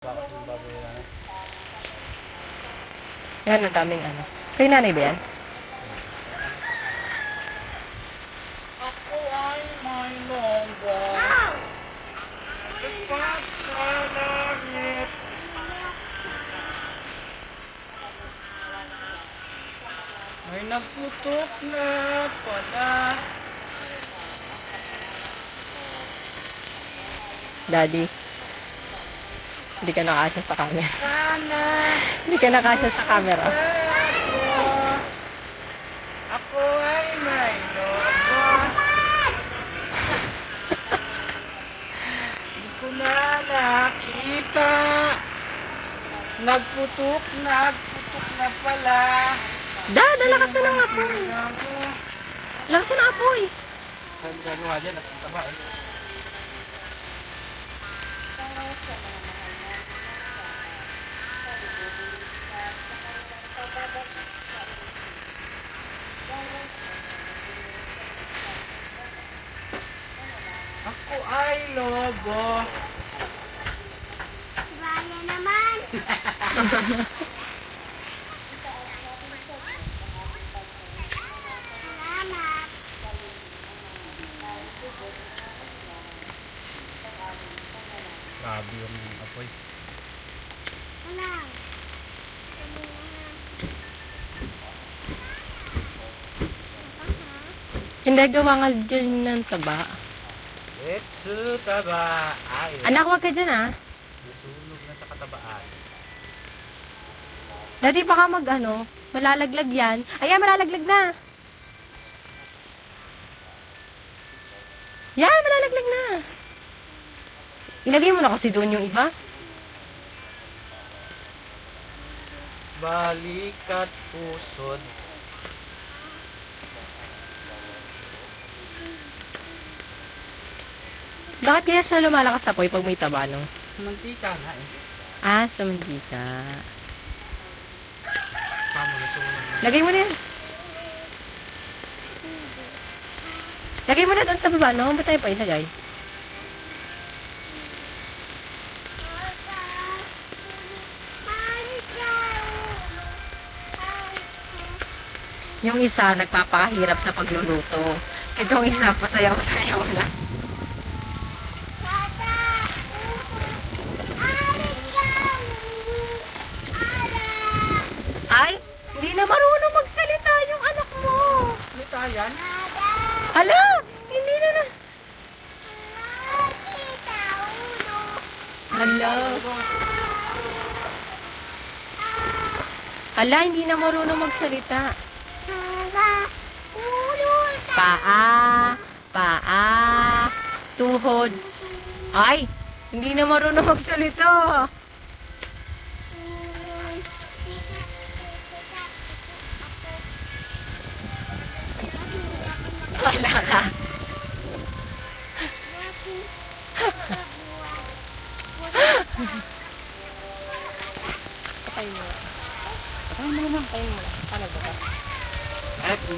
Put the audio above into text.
Bakit yung baboy yan? Yan, ang daming ano. Kay nanay ba yan? Ako ay may longgo. Lipat sa langit. May nagputok na pala. Daddy. Hindi ka nakasya sa camera. Sana Hindi ka nakasya sa camera. ako ay may longgo. Hindi ko na nakita. Nagputok na pala. Dad, lakas na ng apoy. Lakas na ng apoy. Sabi ka nga dyan, nakataba eh. Ako ay lobo. Baya naman. Salamat. Grabe yung apoy. Alam. Hindi, gawa nga dyan ng taba. Etsu taba. Ay, Anak, wag ka dyan ah. nasunog na sa katabaan. Daddy, baka mag ano, malalaglag yan. Ayan, malalaglag na. Yan, malalaglag na. Ilagay mo na kasi doon yung iba. Balikat pusod. Bakit kaya siya lumalakas sa apoy pag may taba, no? Mantika nga eh. Ah, sa mantika. Paano nasunog na? Lagay mo na yan. Lagay mo na doon sa baba, no? Ba't tayo pa ilagay? Yung isa, nagpapakahirap sa pagluluto. Itong isa, pasayaw-sayaw lang. Ay, hindi na marunong magsalita yung anak mo. Salita yan? Hala, hindi na. Hala. Hala, hindi na marunong magsalita. Paa, tuhod. Ay, hindi na marunong magsalita. Wala ka. Patay mo. Patay mo naman. Patay mo. Paano ba? Eh, hindi